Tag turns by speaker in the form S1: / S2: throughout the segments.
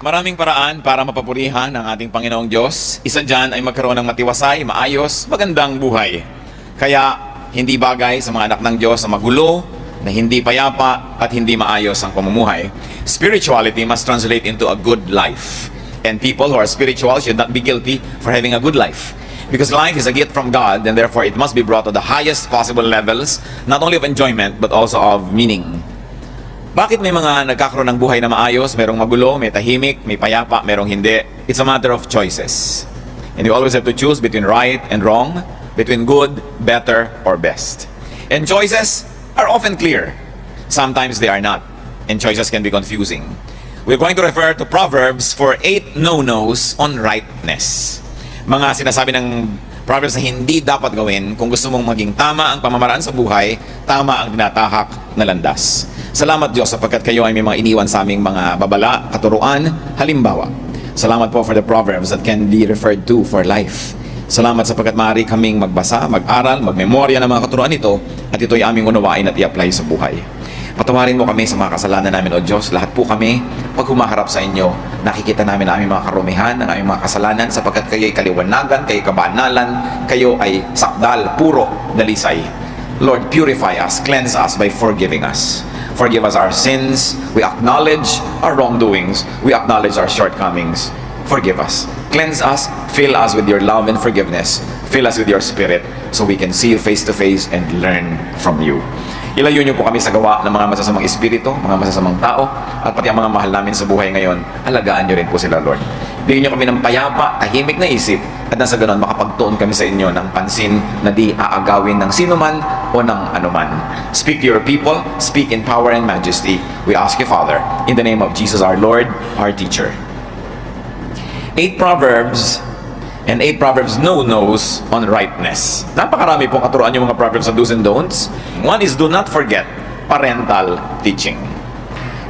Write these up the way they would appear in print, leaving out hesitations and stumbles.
S1: Maraming paraan para mapapurihan ang ating Panginoong Diyos. Isa dyan ay magkaroon ng matiwasay, maayos, magandang buhay. Kaya hindi bagay sa mga anak ng Diyos na magulo, na hindi payapa at hindi maayos ang pamumuhay. Spirituality must translate into a good life. And people who are spiritual should not be guilty for having a good life. Because life is a gift from God, and therefore it must be brought to the highest possible levels, not only of enjoyment, but also of meaning. Bakit may mga nagkakaroon ng buhay na maayos, merong magulo, may tahimik, may payapa, merong hindi? It's a matter of choices. And you always have to choose between right and wrong, between good, better, or best. And choices are often clear. Sometimes they are not. And choices can be confusing. We're going to refer to Proverbs for 8 no-nos on rightness. Mga sinasabi ng Proverbs na hindi dapat gawin kung gusto mong maging tama ang pamamaraan sa buhay, tama ang tinatahak na landas. Salamat Diyos sapagkat kayo ay may mga iniwan sa aming mga babala, katuruan, halimbawa. Salamat po for the Proverbs that can be referred to for life. Salamat sapagkat maaari kaming magbasa, mag-aral, magmemorya ng mga katuruan nito at ito'y aming unawain at i-apply sa buhay. Patawarin mo kami sa mga kasalanan namin, O Diyos. Lahat po kami, pag humaharap sa inyo, nakikita namin ang aming mga karumihan, ang aming mga kasalanan, sapagkat kayo ay kaliwanagan, kayo kabanalan, kayo ay sakdal, puro, dalisay. Lord, purify us, cleanse us by forgiving us. Forgive us our sins. We acknowledge our wrongdoings. We acknowledge our shortcomings. Forgive us. Cleanse us. Fill us with your love and forgiveness. Fill us with your spirit so we can see you face to face and learn from you. Ilayo niyo po kami sa gawa ng mga masasamang espiritu, mga masasamang tao, at pati ang mga mahal namin sa buhay ngayon, alagaan niyo rin po sila, Lord. Bigyan niyo kami ng payapa, tahimik na isip, at nang sa ganon, makapagtuon kami sa inyo ng pansin na di aagawin ng sino man o ng anuman. Speak to your people, speak in power and majesty. We ask you, Father, in the name of Jesus our Lord, our teacher. 8 Proverbs and 8 Proverbs no-nos on rightness. Napakarami pong katuruan yung mga Proverbs sa do's and don'ts. One is do not forget parental teaching.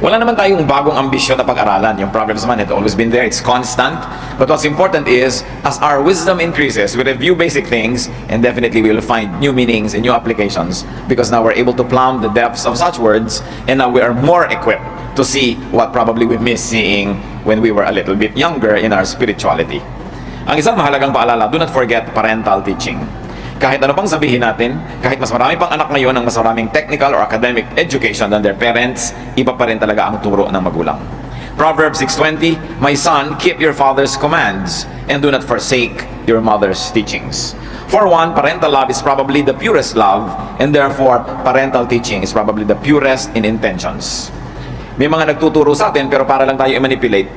S1: Wala naman tayong bagong ambisyon na pag-aralan. Yung Proverbs man, it's always been there. It's constant. But what's important is, as our wisdom increases, we review basic things, and definitely we will find new meanings and new applications, because now we're able to plumb the depths of such words, and now we are more equipped to see what probably we missed seeing when we were a little bit younger in our spirituality. Ang isang mahalagang paalala, do not forget parental teaching. Kahit ano pang sabihin natin, kahit mas marami pang anak ngayon ng mas maraming technical or academic education than their parents, iba pa rin talaga ang turo ng magulang. Proverbs 6:20, My son, keep your father's commands, and do not forsake your mother's teachings. For one, parental love is probably the purest love, and therefore, parental teaching is probably the purest in intentions. May mga nagtuturo sa atin, pero para lang tayo i-manipulate.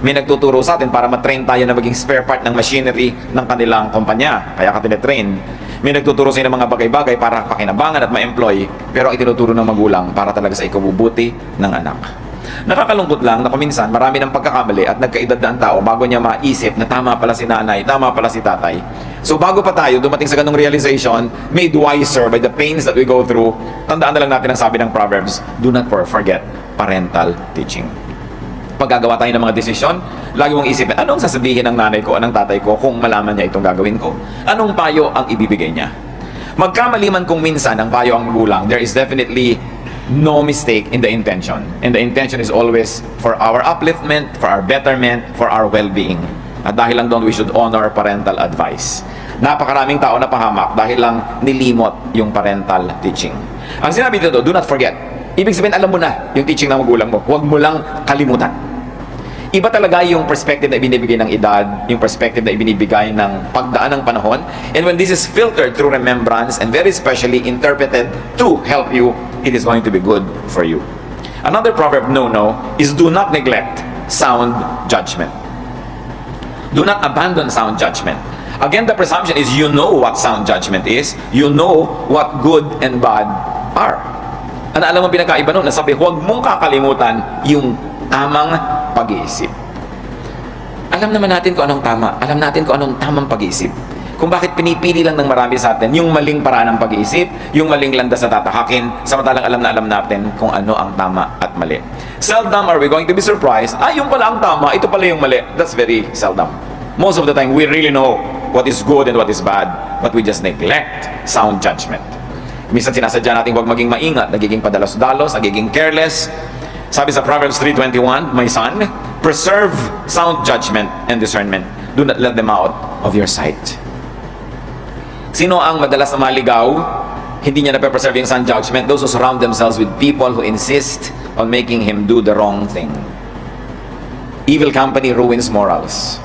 S1: May nagtuturo sa atin para matrain tayo na maging spare part ng machinery ng kanilang kumpanya. Kaya ka tinetrain. May nagtuturo sa ng mga bagay-bagay para pakinabangan at ma-employ, pero itinuturo ng magulang para talaga sa ikabubuti ng anak. Nakakalungkot lang na kuminsan marami ng pagkakamali at nagkaedad na ang tao bago niya maisip na tama pala si nanay, tama pala si tatay. So bago pa tayo dumating sa ganung realization, made wiser by the pains that we go through, tandaan na lang natin ang sabi ng Proverbs, do not forget parental teaching. Pag gagawa tayo ng mga desisyon, lagi mong isipin, anong sasabihin ng nanay ko o ng tatay ko kung malaman niya itong gagawin ko? Anong payo ang ibibigay niya? Magkamali man kung minsan ang payo ang magulang, there is definitely no mistake in the intention. And the intention is always for our upliftment, for our betterment, for our well-being. At dahil lang doon, we should honor parental advice. Napakaraming tao na pahamak dahil lang nilimot yung parental teaching. Ang sinabi dito, do not forget. Ibig sabihin, alam mo na yung teaching ng magulang mo. Huwag mo lang kalimutan. Iba talaga yung perspective na ibinibigay ng edad, yung perspective na ibinibigay ng pagdaan ng panahon. And when this is filtered through remembrance and very specially interpreted to help you, it is going to be good for you. Another proverb no-no is do not neglect sound judgment. Do not abandon sound judgment. Again, the presumption is you know what sound judgment is. You know what good and bad are. Ano alam mo pinakaiba nun? Nasabi, huwag mong kakalimutan yung tamang pag-iisip. Alam naman natin kung anong tama. Alam natin kung anong tamang pag-iisip. Kung bakit pinipili lang ng marami sa atin yung maling paraan ng pag-iisip, yung maling landas na tatahakin, samantalang alam natin kung ano ang tama at mali. Seldom are we going to be surprised, yung pala ang tama, ito pala yung mali. That's very seldom. Most of the time, we really know what is good and what is bad, but we just neglect sound judgment. Minsan sinasadya natin huwag maging maingat, nagiging padalos-dalos, nagiging careless. Sabi sa Proverbs 3:21, My son, Preserve sound judgment and discernment. Do not let them out of your sight. Sino ang madalas na maligaw? Hindi niya na-preserve yung sound judgment. Those who surround themselves with people who insist on making him do the wrong thing. Evil company ruins morals.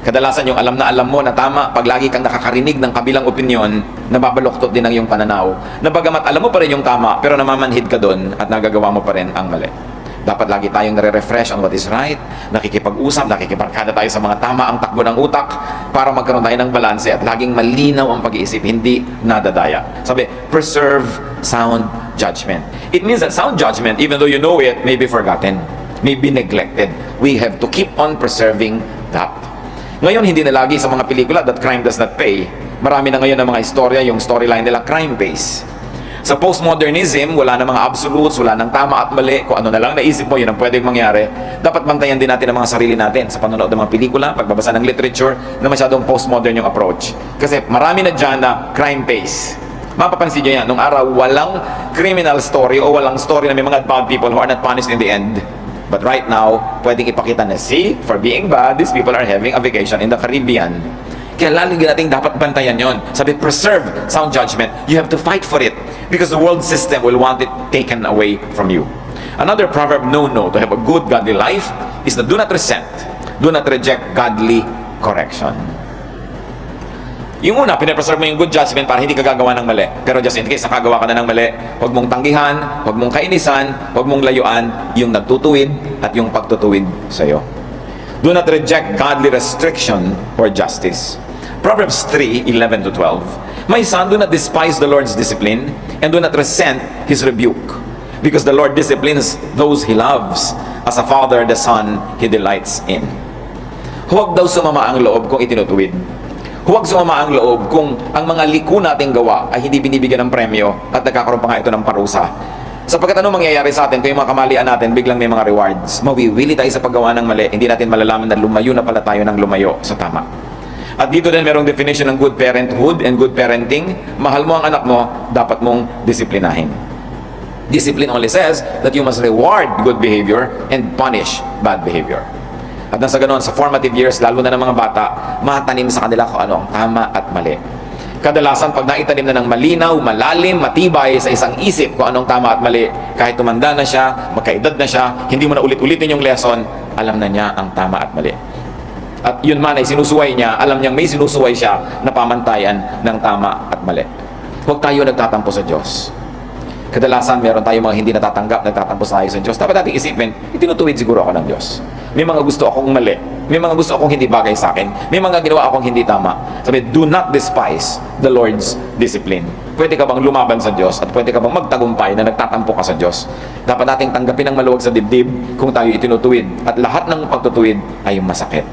S1: Kadalasan yung alam na alam mo na tama, pag lagi kang nakakarinig ng kabilang opinyon, nababaluktot din ang iyong pananaw. Na bagamat alam mo pa rin yung tama, pero namamanhid ka doon at nagagawa mo pa rin ang mali. Dapat lagi tayong nare-refresh on what is right, nakikipag-usap, nakikibarkada tayo sa mga tama ang takbo ng utak para magkaroon tayo ng balanse at laging malinaw ang pag-iisip, hindi nadadaya. Sabi, preserve sound judgment. It means that sound judgment, even though you know it, may be forgotten, may be neglected. We have to keep on preserving that. Ngayon, hindi na lagi sa mga pelikula that crime does not pay. Marami na ngayon ng mga istorya, yung storyline nila, crime pays. Sa postmodernism, wala na mga absolutes, wala nang tama at mali. Kung ano na lang naisip mo, yun ang pwedeng mangyari. Dapat bantayan din natin ang mga sarili natin sa panonood ng mga pelikula, pagbabasa ng literature, na masyadong postmodern yung approach. Kasi marami na dyan na crime pays. Mapapansin nyo yan, nung araw, walang criminal story o walang story na may mga bad people who are not punished in the end. But right now, pwedeng ipakita na, see, for being bad, these people are having a vacation in the Caribbean. Kaya lalong natin dapat bantayan yon. Sabi, preserve sound judgment. You have to fight for it because the world system will want it taken away from you. Another proverb, no, to have a good godly life is that do not resent, do not reject godly correction. Yung una, pinapreserve mo yung good judgment para hindi ka gagawa ng mali. Pero just in case nakagawa ka na ng mali, huwag mong tanggihan, huwag mong kainisan, huwag mong layuan yung nagtutuwid at yung pagtutuwid sa iyo. Do not reject godly restriction or justice. Proverbs 3:11-12. My son, do not despise the Lord's discipline and do not resent His rebuke, because the Lord disciplines those He loves, as a father the son He delights in. Huwag daw sumama ang loob kung itinutuwid. Huwag sumama ang loob kung ang mga liko nating gawa ay hindi binibigyan ng premyo at nagkakaroon pa nga ito ng parusa. Sapagkat ano mangyayari sa atin kung yung mga kamalian natin biglang may mga rewards? Mawiwili tayo sa paggawa ng mali, hindi natin malalaman na lumayo na pala tayo ng lumayo sa tama. At dito din merong definition ng good parenthood and good parenting. Mahal mo ang anak mo, dapat mong disiplinahin. Discipline only says that you must reward good behavior and punish bad behavior. At nasa ganoon, sa formative years, lalo na ng mga bata, matanim sa kanila kung ano ang tama at mali. Kadalasan, pag naitanim na ng malinaw, malalim, matibay sa isang isip kung anong tama at mali, kahit tumanda na siya, magkaedad na siya, hindi mo na ulit-ulitin yung lesson, alam na niya ang tama at mali. At yun man ay sinusuway niya, alam niyang may sinusuway siya na pamantayan ng tama at mali. Huwag tayo nagtatampo sa Diyos. Kadalasan, meron tayong mga hindi natatanggap, nagtatampo tayo sa Diyos. Dapat natin isipin, itinutuwid siguro ako ng Diyos. May mga gusto akong mali. May mga gusto akong hindi bagay sa akin. May mga ginawa akong hindi tama. Sabi, do not despise the Lord's discipline. Pwede ka bang lumaban sa Diyos at pwede ka bang magtagumpay na nagtatampo ka sa Diyos? Dapat nating tanggapin ang maluwag sa dibdib kung tayo itinutuwid. At lahat ng pagtutuwid ay masakit.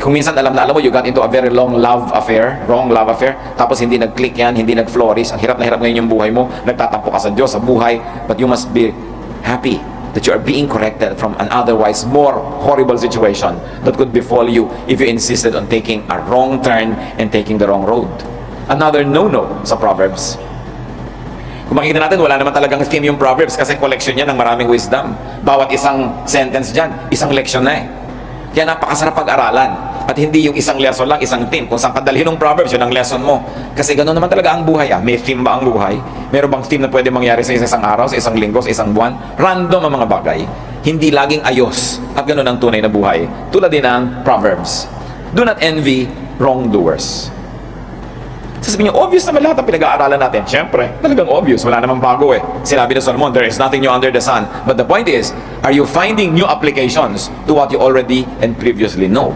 S1: Kung minsan alam na alam mo, you got into a very long love affair, wrong love affair, tapos hindi nag-click yan, hindi nag-flourish, ang hirap na hirap ngayon yung buhay mo, nagtatampo ka sa Diyos, sa buhay, but you must be happy that you are being corrected from an otherwise more horrible situation that could befall you if you insisted on taking a wrong turn and taking the wrong road. Another no-no sa Proverbs. Kung makikita natin, wala naman talagang theme yung Proverbs kasi collection yan ng maraming wisdom. Bawat isang sentence dyan, isang leksyon na eh. Kaya napakasarap pag-aralan. At hindi yung isang lesson lang, isang theme. Kung saan kadalhin ng Proverbs, yun ang lesson mo. Kasi ganoon naman talaga ang buhay. May theme ba ang buhay? Meron bang theme na pwede mangyari sa isang araw, sa isang linggo, sa isang buwan? Random ang mga bagay. Hindi laging ayos. At ganoon ang tunay na buhay. Tulad din ng Proverbs. Do not envy wrongdoers. Sasabihin niyo, obvious naman lahat ang pinag-aaralan natin. Siyempre, talagang obvious. Wala namang bago eh. Sinabi ni Solomon, there is nothing new under the sun. But the point is, are you finding new applications to what you already and previously know?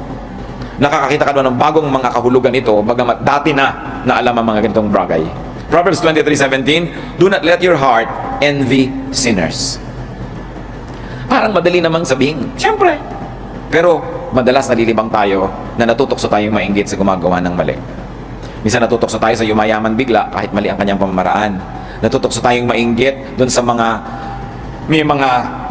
S1: Nakakakita ka naman ng bagong mga kahulugan ito, bagamat dati na alam ang mga ganitong bagay. Proverbs 23:17, do not let your heart envy sinners. Parang madali namang sabihin, siyempre. Pero madalas nalilibang tayo na natutokso tayong mainggit sa gumagawa ng mali. Minsan natutokso tayo sa yumayaman bigla kahit mali ang kanyang pamamaraan. Natutokso tayong mainggit doon sa may mga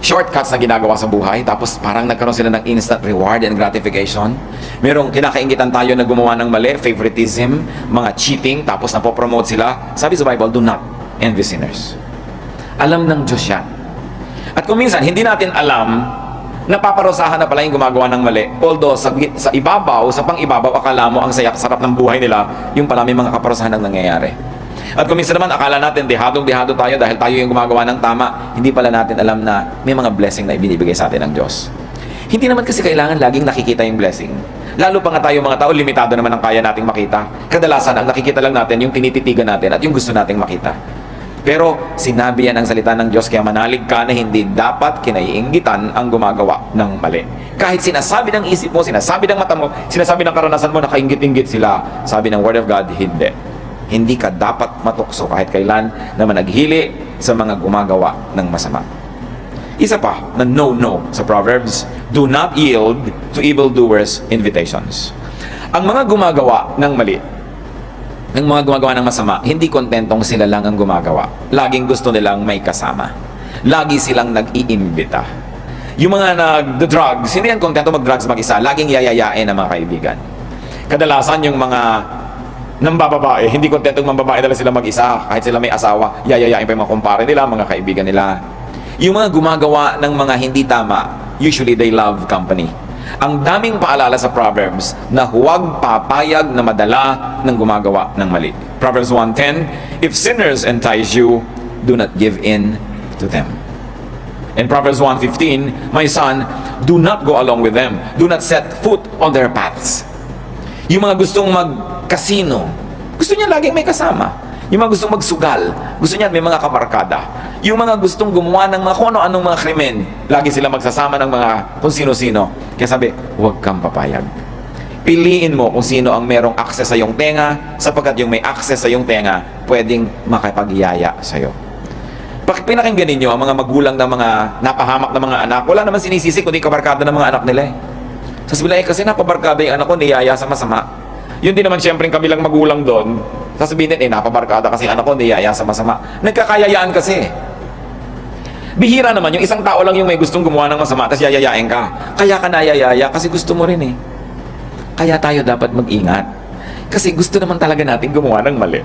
S1: shortcuts na ginagawa sa buhay, tapos parang nagkaroon sila ng instant reward and gratification. Merong kinakaingitan tayo na gumawa ng mali, favoritism, mga cheating, tapos napopromote sila. Sabi sa Bible, do not envy sinners. Alam ng Diyos yan. At kung minsan, hindi natin alam Napaparusahan na pala yung gumagawa ng mali. Although sa ibabaw, sa pang-ibabaw, akala mo ang sarap ng buhay nila, yung pala may mga kaparusahan ang nangyayari. At kung minsan naman, akala natin, dehadong-dehado tayo dahil tayo yung gumagawa ng tama, hindi pala natin alam na may mga blessing na ibinibigay sa atin ng Diyos. Hindi naman kasi kailangan laging nakikita yung blessing. Lalo pa nga tayo mga tao, limitado naman ang kaya nating makita. Kadalasan, ang nakikita lang natin yung tinititigan natin at yung gusto nating makita. Pero sinabi yan ang salita ng Diyos, kaya manalig ka na hindi dapat kinaiinggitan ang gumagawa ng mali. Kahit sinasabi ng isip mo, sinasabi ng mata mo, sinasabi ng karanasan mo, nakainggit-inggit sila. Sabi ng Word of God, hindi. Hindi ka dapat matukso kahit kailan na managhili sa mga gumagawa ng masama. Isa pa na no sa Proverbs, do not yield to evildoers' invitations. Ang mga gumagawa ng mali, ang mga gumagawa ng masama, hindi kontentong sila lang ang gumagawa. Laging gusto nilang may kasama. Lagi silang nag-iimbita. Yung mga nag-drugs, hindi yan kontento mag-drugs mag-isa. Laging yayayain ang mga kaibigan. Kadalasan yung mga nambababae, hindi kontentong mambabae dala sila mag-isa. Kahit sila may asawa, yayayain pa yung mga kumpare nila, mga kaibigan nila. Yung mga gumagawa ng mga hindi tama, usually they love company. Ang daming paalala sa Proverbs na huwag papayag na madala ng gumagawa ng mali. Proverbs 1:10, if sinners entice you, do not give in to them. In Proverbs 1:15, my son, do not go along with them. Do not set foot on their paths. Yung mga gustong mag-casino, gusto niya laging may kasama. Yung mga gustong magsugal, gusto niya may mga kamarkada. Yung mga gustong gumawa ng mga kung ano-anong mga krimen, lagi sila magsasama ng mga kung sino-sino. Kaya sabi, huwag kang papayag. Piliin mo kung sino ang merong access sa iyong tenga, sapagkat yung may access sa iyong tenga, pwedeng makipag-iyaya sa iyo. Pinakinggan ninyo ang mga magulang ng mga napahamak na mga anak, wala naman sinisisi kundi kabarkada ng mga anak nila eh. Sasabihin, kasi napabarkada yung anak ko, niyaya sa masama. Yun din naman siyempre yung kabilang magulang doon, sasabihin din, napabarkada kasi anak ko, niyaya sa masama. Nagkakayayaan kasi. Bihira naman, yung isang tao lang yung may gustong gumawa ng masama, tapos yayayain ka. Kaya ka nayayaya kasi gusto mo rin eh. Kaya tayo dapat mag-ingat. Kasi gusto naman talaga natin gumawa ng mali.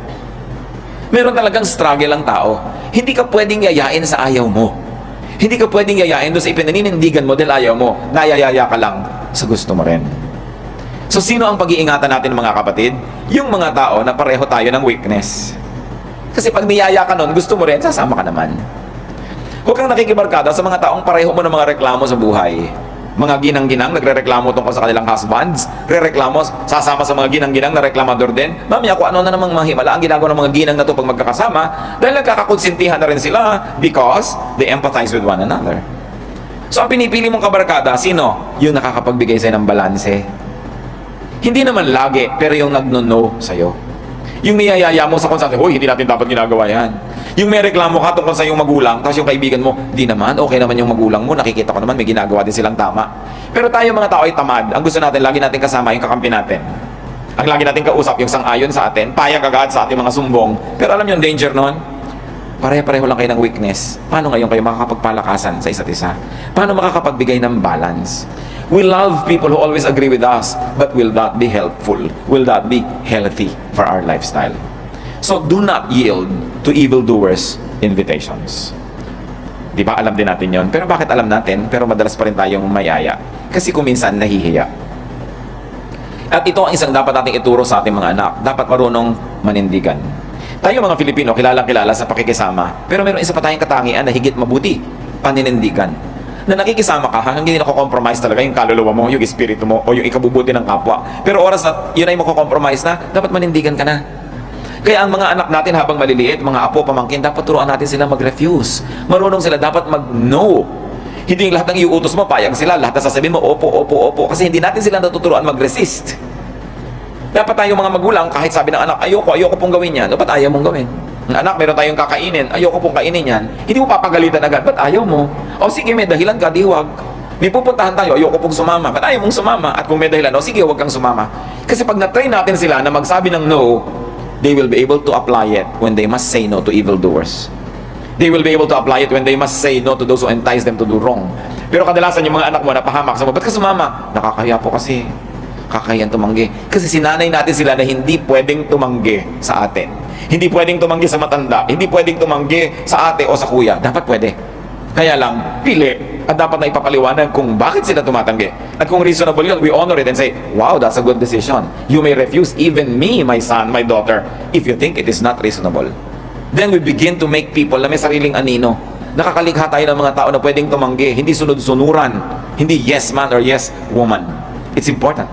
S1: Meron talagang struggle ang tao. Hindi ka pwedeng yayain sa ayaw mo. Hindi ka pwedeng yayain doon sa ipinanindigan mo dahil ayaw mo. Nayayaya ka lang sa gusto mo rin. So sino ang pag-iingatan natin mga kapatid? Yung mga tao na pareho tayo ng weakness. Kasi pag niyaya ka nun, gusto mo rin, sasama ka naman. Huwag kang nakikibarkada sa mga taong pareho mo ng mga reklamo sa buhay. Mga ginang-ginang, nagre-reklamo tungkol sa kanilang husbands, re-reklamo, sasama sa mga ginang-ginang na reklamador din. Mamaya kung ano na namang mahimala ang ginagawa ng mga ginang na to pag magkakasama, dahil nagkakakonsintihan na rin sila because they empathize with one another. So ang pinipili mong kabarkada, sino? Yung nakakapagbigay sa'yo ng balanse. Hindi naman lagi, pero yung nagno-no sa'yo. Yung niyayaya mo sa kung saan, hoy, hindi natin dapat ginagawa yan. Yung may reklamo ka tungkol sa iyong magulang, tapos yung kaibigan mo, di naman, okay naman yung magulang mo, nakikita ko naman, may ginagawa din silang tama. Pero tayo mga tao ay tamad. Ang gusto natin, lagi natin kasama yung kakampi natin. Ang lagi natin kausap, yung sang-ayon sa atin, payag agad sa ating mga sumbong. Pero alam niyo yung danger nun? Pare-pareho lang kayo ng weakness. Paano ngayon kayo makakapagpalakasan sa isa't isa? Paano makakapagbigay ng balance? We love people who always agree with us, but will not be helpful, will not be healthy for our lifestyle. So do not yield to evildoers' invitations. Di ba alam din natin yon? Pero bakit alam natin, pero madalas pa rin tayong mayaya? Kasi kung minsan nahihiya. At ito ang isang dapat nating ituro sa ating mga anak. Dapat marunong manindigan. Tayo mga Filipino, kilalang-kilala sa pakikisama. Pero meron isa pa tayong katangian na higit mabuti, paninindigan. Na nakikisama ka, hanggang hindi nako-compromise talaga yung kaluluwa mo, yung espiritu mo, o yung ikabubuti ng kapwa. Pero oras na yun ay mako-compromise na, dapat manindigan ka na. Kaya ang mga anak natin habang maliliit, mga apo, pamangkin, dapat turuan natin sila mag-refuse. Marunong sila dapat mag-no. Hindi yung lahat ng iuutos mo, payag sila. Lahat na sasabihin mo, opo, opo, opo. Kasi hindi natin sila natuturuan mag-resist. Dapat tayong mga magulang, kahit sabi ng anak, ayoko pong gawin yan. Ba't ayaw mong gawin? Anak, meron tayong kakainin, ayoko pong kainin yan. Hindi mo papagalitan agad, ba't ayaw mo? O sige, may dahilan ka, di wag. May pupuntahan tayo, ayoko pong sumama, ba't ayaw mong sumama? At kung may dahilan, o sige, wag kang sumama. Kasi pag na-train natin sila na magsabi ng no, they will be able to apply it when they must say no to evildoers. They will be able to apply it when they must say no to those who entice them to do wrong. Pero kadalasan yung mga anak mo napahamak sa mo, ba't ka sumama? Nakakahiya po kasi. Kakahiyan tumanggi. Kasi sinanay natin sila na hindi pwedeng tumanggi sa atin. Hindi pwedeng tumanggi sa matanda. Hindi pwedeng tumanggi sa ate o sa kuya. Dapat pwede. Kaya lang, pili. At dapat na ipapaliwanag kung bakit sila tumatanggi. At kung reasonable yun, we honor it and say, wow, that's a good decision. You may refuse even me, my son, my daughter, if you think it is not reasonable. Then we begin to make people na may sariling anino. Nakakalikha tayo ng mga tao na pwedeng tumanggi, hindi sunod-sunuran, hindi yes man or yes woman. It's important.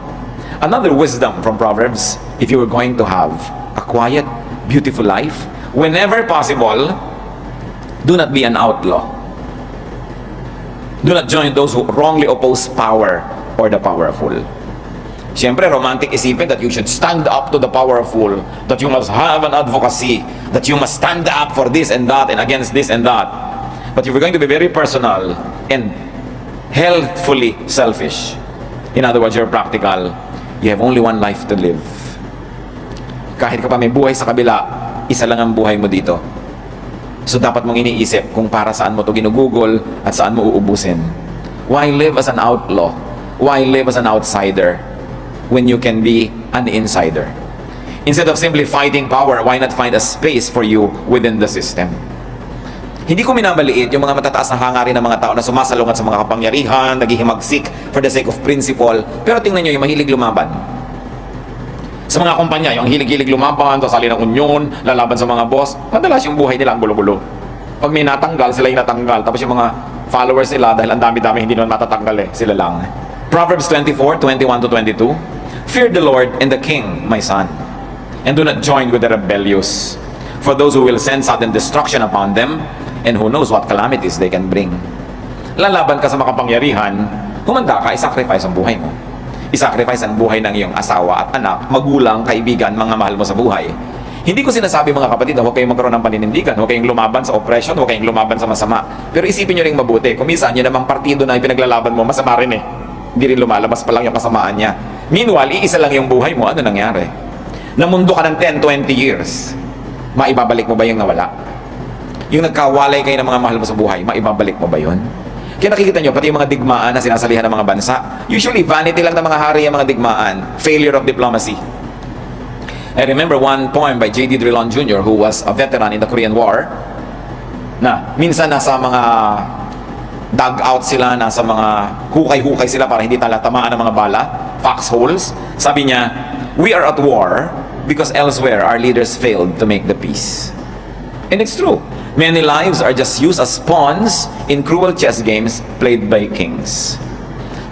S1: Another wisdom from Proverbs, if you were going to have a quiet, beautiful life, whenever possible, do not be an outlaw. Do not join those who wrongly oppose power or the powerful. Siyempre, romantic isipin that you should stand up to the powerful, that you must have an advocacy, that you must stand up for this and that and against this and that. But if you're going to be very personal and healthfully selfish, in other words, you're practical, you have only one life to live. Kahit ka pa may buhay sa kabila, isa lang ang buhay mo dito. So dapat mong iniisip kung para saan mo to ginugugol at saan mo uubusin. Why live as an outlaw? Why live as an outsider when you can be an insider? Instead of simply fighting power, why not find a space for you within the system? Hindi ko minamaliit yung mga matataas na hangarin ng mga tao na sumasalungat sa mga kapangyarihan, naghihimagsik for the sake of principle, pero tingnan nyo yung mahilig lumaban. Sa mga kumpanya, yung hilig-hilig lumaban, sasali ng union, lalaban sa mga boss, madalas yung buhay nila ang gulo-gulo. Pag may natanggal, sila yung natanggal. Tapos yung mga followers nila, dahil ang dami-dami hindi naman matatanggal sila lang. Proverbs 24:21-22, Fear the Lord and the King, my son, and do not join with the rebellious. For those who will send sudden destruction upon them, and who knows what calamities they can bring. Lalaban ka sa makapangyarihan, humanda ka, i-sacrifice ang buhay mo. I-sacrifice ang buhay ng iyong asawa at anak, magulang, kaibigan, mga mahal mo sa buhay. Hindi ko sinasabi mga kapatid na huwag kayong magkaroon ng paninindigan, huwag kayong lumaban sa oppression, huwag kayong lumaban sa masama. Pero isipin nyo rin mabuti, kung minsan yun namang partido na ipinaglalaban mo, masama rin eh. Hindi rin lumalabas pa lang yung kasamaan niya. Meanwhile, iisa lang yung buhay mo, ano nangyari? Namundo ka ng 10-20 years, maibabalik mo ba yung nawala? Yung nagkawalay kayo ng mga mahal mo sa buhay, maibabalik mo ba yun? Kaya nakikita nyo, pati yung mga digmaan na sinasalihan ng mga bansa, usually vanity lang ng mga hari ang mga digmaan, failure of diplomacy. I remember one poem by J.D. Drilon Jr. who was a veteran in the Korean War, na minsan nasa mga dugout sila, nasa mga hukay-hukay sila para hindi tamaan ng mga bala, foxholes. Sabi niya, we are at war because elsewhere our leaders failed to make the peace. And it's true. Many lives are just used as pawns in cruel chess games played by kings.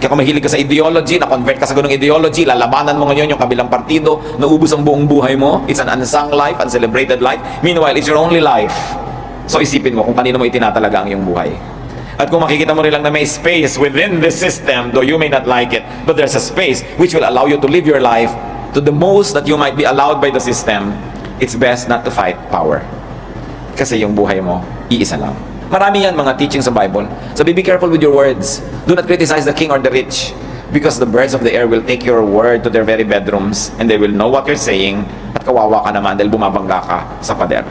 S1: Kaya kung mahilig ka sa ideology, na-convert ka sa ganung ideology, lalabanan mo ngayon yung kabilang partido, naubos ang buong buhay mo, it's an unsung life, uncelebrated life. Meanwhile, it's your only life. So isipin mo kung kanino mo itinatalaga ang iyong buhay. At kung makikita mo rin lang na may space within this system, though you may not like it, but there's a space which will allow you to live your life to the most that you might be allowed by the system, it's best not to fight power. Kasi yung buhay mo, iisa lang. Marami yan mga teaching sa Bible. So be careful with your words. Do not criticize the king or the rich, because the birds of the air will take your word to their very bedrooms and they will know what you're saying, at kawawa ka naman dahil bumabangga ka sa pader.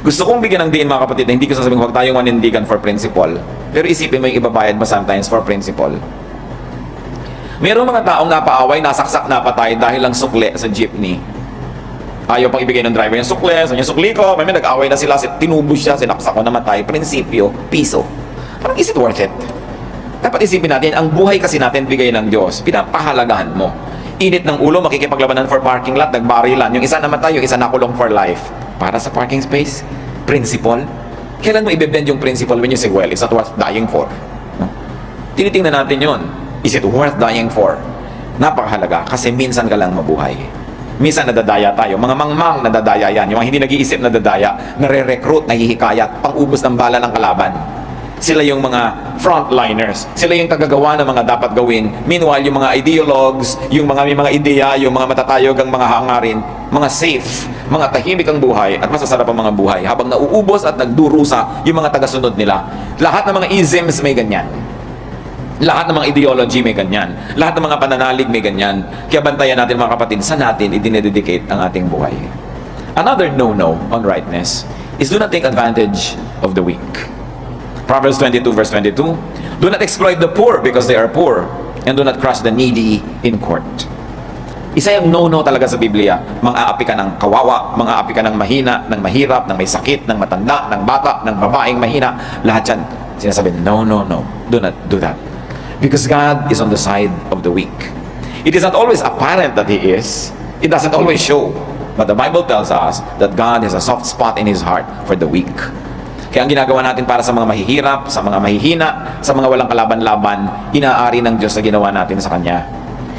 S1: Gusto kong bigyan ng diin mga kapatid na hindi ko sasabing huwag tayong manindigan for principle, pero isipin mo yung ibabayad mo sometimes for principle. Mayroong mga taong napaaway, nasaksak, napatay dahil lang sukli sa jeepney. Ayaw pang ibigay ng driver yung sukli, so yung sukli ko, may nag-away na sila, tinubos siya, sinaksak ko, namatay, prinsipyo, piso. Parang is it worth it? Dapat isipin natin, ang buhay kasi natin bigay ng Diyos, pinapahalagahan mo. Init ng ulo, makikipaglabanan for parking lot, nagbarilan, yung isa namatay, yung isa nakulong for life. Para sa parking space, principle. Kailan mo ibebend yung principle when you say, well, it's not worth dying for? No? Tinitingnan natin yun. Is it worth dying for? Napakahalaga, kasi minsan ka lang mabuhay. Minsan nadadaya tayo. Mga mangmang nadadaya yan. Yung mga hindi nag-iisip nadadaya, nare-recruit, nahihikayat, pang-ubos ng bala ng kalaban. Sila yung mga frontliners. Sila yung tagagawa ng mga dapat gawin. Meanwhile, yung mga ideologues, yung mga may mga ideya, yung mga matatayog ang mga hangarin, mga safe, mga tahimik ang buhay at masasarap ang mga buhay. Habang nauubos at nagdurusa yung mga tagasunod nila. Lahat ng mga isms may ganyan. Lahat ng mga ideology may ganyan. Lahat ng mga pananalig may ganyan. Kaya bantayan natin mga kapatid, sa natin idinededicate ang ating buhay. Another no-no on rightness is do not take advantage of the weak. Proverbs 22 verse 22, do not exploit the poor because they are poor, and do not crush the needy in court. Isa yung no-no talaga sa Biblia. Mang-aapi ka ng kawawa, mang-aapi ka ng mahina, ng mahirap, ng may sakit, ng matanda, ng bata, ng babaeng mahina. Lahat yan, sinasabi, no, no, no, do not do that. Because God is on the side of the weak. It is not always apparent that He is. It doesn't always show. But the Bible tells us that God has a soft spot in His heart for the weak. Kaya ang ginagawa natin para sa mga mahihirap, sa mga mahihina, sa mga walang kalaban-laban, inaari ng Diyos na ginawa natin sa Kanya.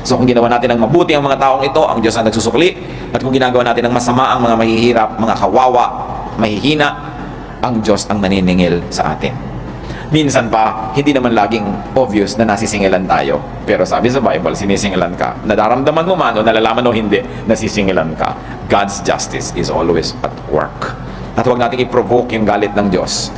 S1: So kung ginawa natin ng mabuti ang mga taong ito, ang Diyos ang nagsusukli. At kung ginagawa natin ng masama ang mga mahihirap, mga kawawa, mahihina, ang Diyos ang naniningil sa atin. Minsan pa, hindi naman laging obvious na nasisingilan tayo. Pero sabi sa Bible, sinisingilan ka. Nadaramdaman mo man o nalalaman o hindi, nasisingilan ka. God's justice is always at work. At huwag nating i-provoke yung galit ng Diyos.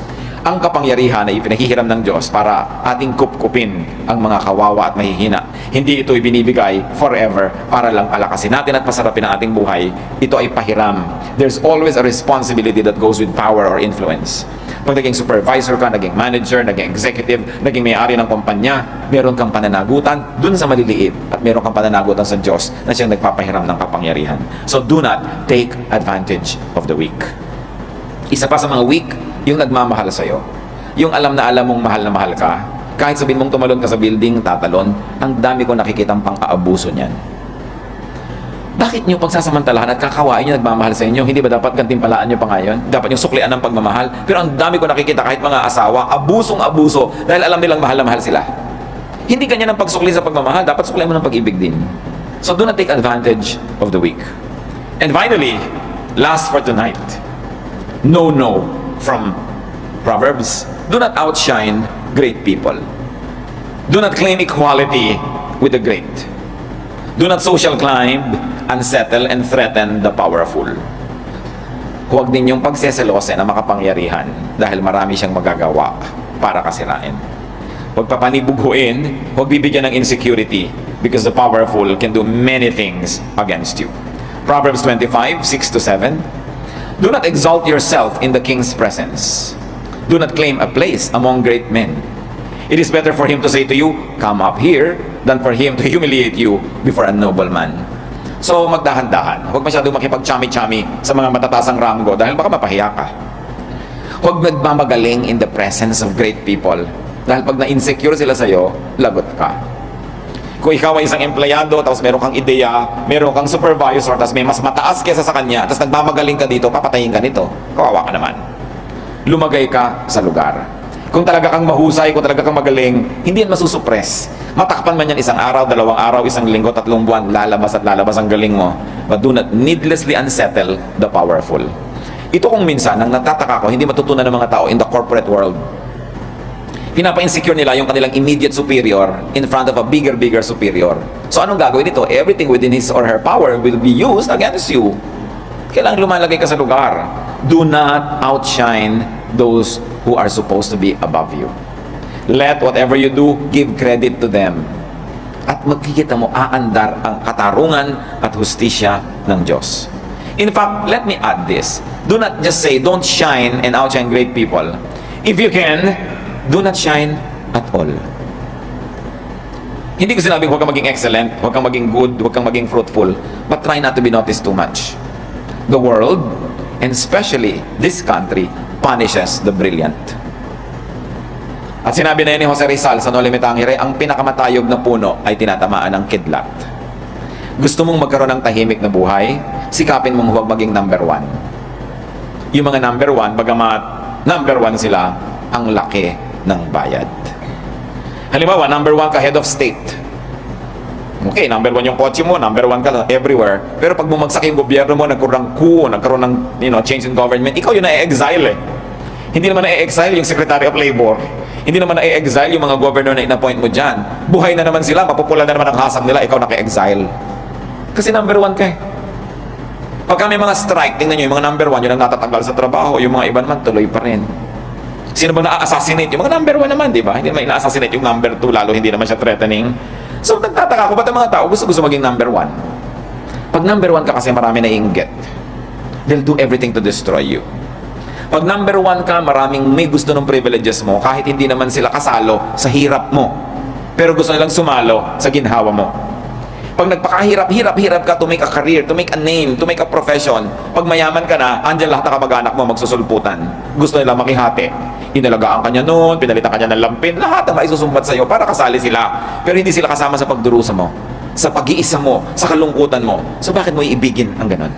S1: Ang kapangyarihan ay ipinahihiram ng Diyos para ating kupkupin ang mga kawawa at mahihina. Hindi ito ibinibigay forever para lang palakasin natin at pasarapin ang ating buhay. Ito ay pahiram. There's always a responsibility that goes with power or influence. Pag naging supervisor ka, naging manager, naging executive, naging may-ari ng kumpanya, meron kang pananagutan dun sa maliliit at meron kang pananagutan sa Diyos na siyang nagpapahiram ng kapangyarihan. So do not take advantage of the weak. Isa pa sa mga weak, yung nagmamahal sa'yo. Yung alam na alam mong mahal na mahal ka, kahit sabihin mong tumalon ka sa building, tatalon, ang dami ko nakikitang pang-aabuso niyan. Bakit nyo pagsasamantalahan at kakawain nyo nagmamahal sa inyo? Hindi ba dapat gantimpalaan nyo pa ngayon? Dapat yung suklian ng pagmamahal? Pero ang dami ko nakikita kahit mga asawa, abusong-abuso dahil alam nilang mahal na mahal sila. Hindi kanya ng pagsukli sa pagmamahal, dapat suklian mo ng pag-ibig din. So do not take advantage of the weak. And finally, last for tonight, no from Proverbs. Do not outshine great people. Do not claim equality with the great. Do not social climb, unsettle, and threaten the powerful. Huwag ninyong pagseselosin ang makapangyarihan dahil marami siyang magagawa para kasirain. Huwag papanibughuin, huwag bibigyan ng insecurity because the powerful can do many things against you. Proverbs 25, 6-7. Do not exalt yourself in the king's presence. Do not claim a place among great men. It is better for him to say to you, come up here, than for him to humiliate you before a nobleman. So magdahan-dahan. Huwag masyadong makipag-chami-chami sa mga matatasang ranggo dahil baka mapahiya ka. Huwag nagmamagaling in the presence of great people dahil pag na-insecure sila sa'yo, lagot ka. Kung ikaw ay isang empleyado, tapos meron kang ideya, meron kang supervisor, tapos may mas mataas kesa sa kanya, tapos nagmamagaling ka dito, papatayin ka nito, kawawa ka naman. Lumagay ka sa lugar. Kung talaga kang mahusay, kung talaga kang magaling, hindi yan masusuppress. Matakpan man yan isang araw, 2 araw, 1 linggo, 3 buwan, lalabas at lalabas ang galing mo. But do not needlessly unsettle the powerful. Ito kung minsan, ang natataka ko, hindi matutunan ng mga tao in the corporate world. Pinapa-insecure nila yung kanilang immediate superior in front of a bigger superior. So anong gagawin nito? Everything within his or her power will be used against you. Kailangan lumalagay ka sa lugar. Do not outshine those who are supposed to be above you. Let whatever you do, give credit to them. At magkikita mo, aandar ang katarungan at hustisya ng Diyos. In fact, let me add this. Do not just say, don't shine and outshine great people. If you can, do not shine at all. Hindi ko sinabing huwag kang maging excellent, huwag kang maging good, huwag kang maging fruitful, but try not to be noticed too much. The world, and especially this country, punishes the brilliant. At sinabi na yan ni Jose Rizal sa No Limit Angere, ang pinakamatayog na puno ay tinatamaan ng kidlat. Gusto mong magkaroon ng tahimik na buhay, sikapin mong huwag maging number 1. Yung mga number 1, bagamat number 1 sila, ang laki ng bayad. Halimbawa, number 1 ka head of state. Okay, number 1 yung kotse mo, number 1 ka everywhere. Pero pag bumagsak yung gobyerno mo, nagkaroon ng coup, nagkaroon ng change in government, ikaw yun na-exile eh. Hindi naman na-exile yung Secretary of Labor. Hindi naman na-exile yung mga governor na in-appoint mo dyan. Buhay na naman sila, mapupula na naman ang hasang nila, ikaw naka-exile. Kasi number 1 ka eh. Pagka may mga strike, tingnan nyo, yung mga number 1, yun ang natatanggal sa trabaho, yung mga iba naman tuloy pa rin. Sino ba na-assassinate? Yung mga number 1 naman, di ba? Hindi naman ina-assassinate yung number 2, lalo hindi naman siya threatening. So, nagtataka ko, ba't ang mga tao gusto maging number 1? Pag number 1 ka kasi marami na inggit. They'll do everything to destroy you. Pag number 1 ka, maraming may gusto ng privileges mo, kahit hindi naman sila kasalo sa hirap mo. Pero gusto nilang sumalo sa ginhawa mo. Pag nagpakahirap-hirap ka to make a career, to make a name, to make a profession, pag mayaman ka na, andyan lahat ng kamag-anak mo magsusulputan. Gusto nila makihati. Inalagaan ka niya noon, pinalitan ka niya ng lampin, lahat ang maisusumbat sa'yo para kasali sila. Pero hindi sila kasama sa pagdurusa mo, sa pag-iisa mo, sa kalungkutan mo. So bakit mo iibigin ang ganon?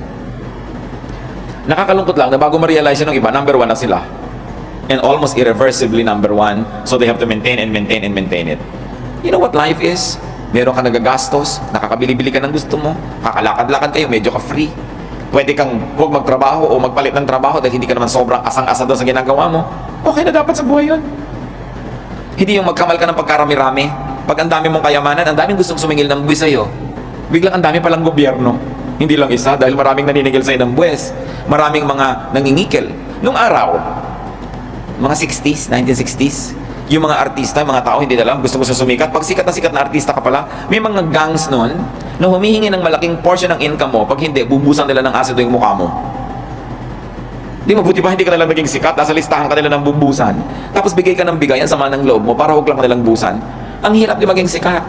S1: Nakakalungkot lang na bago ma-realize yun ng iba, number one na sila. And almost irreversibly number one. So they have to maintain and maintain and maintain it. You know what life is? Meron ka nagagastos, nakakabili-bili ka ng gusto mo, kakalakad-lakad kayo, medyo ka free. Pwede kang huwag magtrabaho o magpalit ng trabaho dahil hindi ka naman sobrang asang-asa doon sa ginagawa mo. Okay na dapat sa buhay yun. Hindi yung magkamal ka ng pagkarami-rami. Pag ang dami mong kayamanan, ang daming gustong sumingil ng buwis sa'yo. Biglang ang dami palang gobyerno. Hindi lang isa dahil maraming naninigil sa'yo ng buwis. Maraming mga nangingikil. Nung araw, mga 60s, 1960s, yung mga artista, mga tao, hindi alam, gusto mo sa sumikat. Pag sikat na artista ka pala, may mga gangs nun na humihingi ng malaking portion ng income mo. Pag hindi, bubusan nila ng asido yung mukha mo. Di mabuti pa, hindi ka nalang naging sikat, nasa listahan ka nila ng bubusan. Tapos bigay ka ng bigay, ang sama ng loob mo, para huwag lang nilang busan. Ang hirap di maging sikat.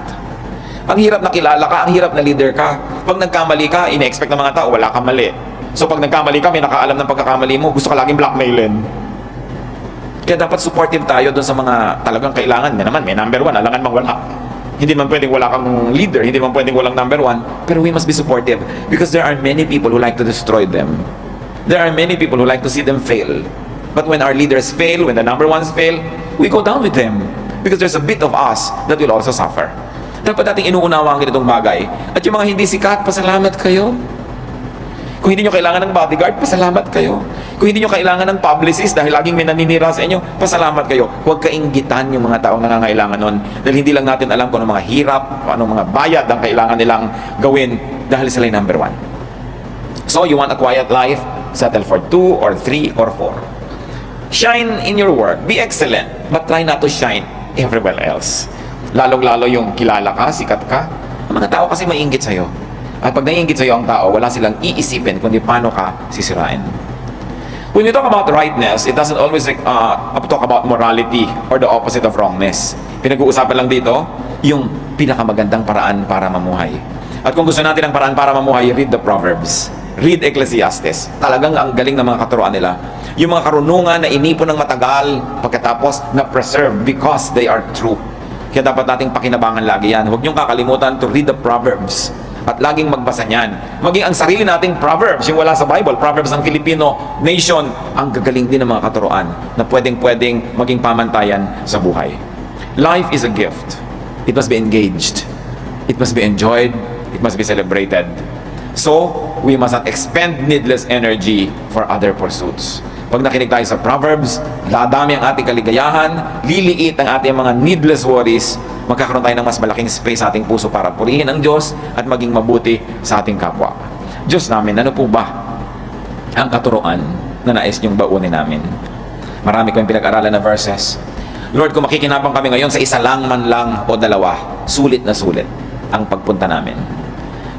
S1: Ang hirap na kilala ka, ang hirap na leader ka. Pag nagkamali ka, ine-expect ng mga tao, wala kang mali. So pag nagkamali ka, may nakaalam ng pagkakamali mo, gusto ka laging blackmailin. Kaya dapat supportive tayo doon sa mga talagang kailangan. May number one, alangan mang wala. Hindi man pwedeng wala kang leader, hindi man pwedeng walang number one, pero we must be supportive because there are many people who like to destroy them. There are many people who like to see them fail. But when our leaders fail, when the number ones fail, we go down with them because there's a bit of us that will also suffer. Dapat nating inuunawa ang ganitong bagay. At yung mga hindi sikat, pasalamat kayo. Kung hindi nyo kailangan ng bodyguard, pasalamat kayo. Kung hindi nyo kailangan ng publicist dahil laging may naninira sa inyo, pasalamat kayo. Huwag kainggitan yung mga taong nangangailangan nun. Dahil hindi lang natin alam kung anong mga hirap, kung anong mga bayad ang kailangan nilang gawin dahil sila yung number one. So, you want a quiet life? Settle for 2 or 3 or 4. Shine in your work. Be excellent. But try not to shine everywhere else. Lalong-lalo yung kilala ka, sikat ka. Ang mga tao kasi maiinggit sa'yo. At pag naiinggit sa'yo ang tao, wala silang iisipin kundi paano ka sisirain. When we talk about rightness, it doesn't always talk about morality or the opposite of wrongness. Pinag-uusapan lang dito yung pinakamagandang paraan para mamuhay. At kung gusto natin ang paraan para mamuhay, read the Proverbs. Read Ecclesiastes. Talagang ang galing ng mga katuruan nila. Yung mga karunungan na inipon ng matagal, pagkatapos na preserve because they are true. Kaya dapat nating pakinabangan lagi yan. Huwag niyong kakalimutan to read the Proverbs. At laging magbasa niyan. Maging ang sarili nating Proverbs, yung wala sa Bible, Proverbs ng Filipino nation, ang gagaling din ng mga katuruan na pwedeng maging pamantayan sa buhay. Life is a gift. It must be engaged. It must be enjoyed. It must be celebrated. So, we must not expend needless energy for other pursuits. Pag nakinig tayo sa Proverbs, dadami ang ating kaligayahan, liliit ang ating mga needless worries, magkakaroon tayo ng mas malaking space sa ating puso para purihin ang Diyos at maging mabuti sa ating kapwa. Diyos namin, ano po ba ang katuruan na nais niyong baunin namin? Marami ko yung pinag-aralan na verses. Lord, kung makikinabang kami ngayon sa isa lang man lang o dalawa, sulit na sulit ang pagpunta namin.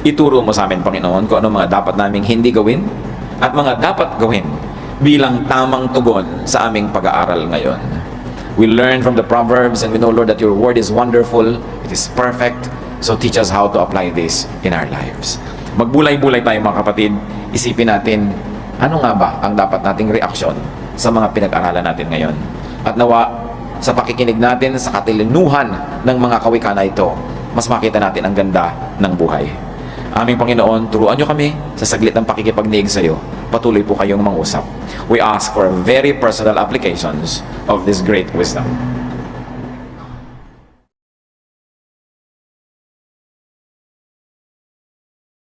S1: Ituro mo sa amin, Panginoon, kung ano mga dapat naming hindi gawin at mga dapat gawin bilang tamang tugon sa aming pag-aaral ngayon. We learn from the Proverbs and we know, Lord, that your word is wonderful, it is perfect, so teach us how to apply this in our lives. Magbulay-bulay tayo mga kapatid, isipin natin, ano nga ba ang dapat nating reaksyon sa mga pinag-aralan natin ngayon? At nawa, sa pakikinig natin sa katilinuhan ng mga kawika na ito, mas makita natin ang ganda ng buhay. Aming Panginoon, turuan nyo kami sa saglit ng pakikipagniig sa iyo. Patuloy po kayong mangusap. We ask for very personal applications of this great wisdom.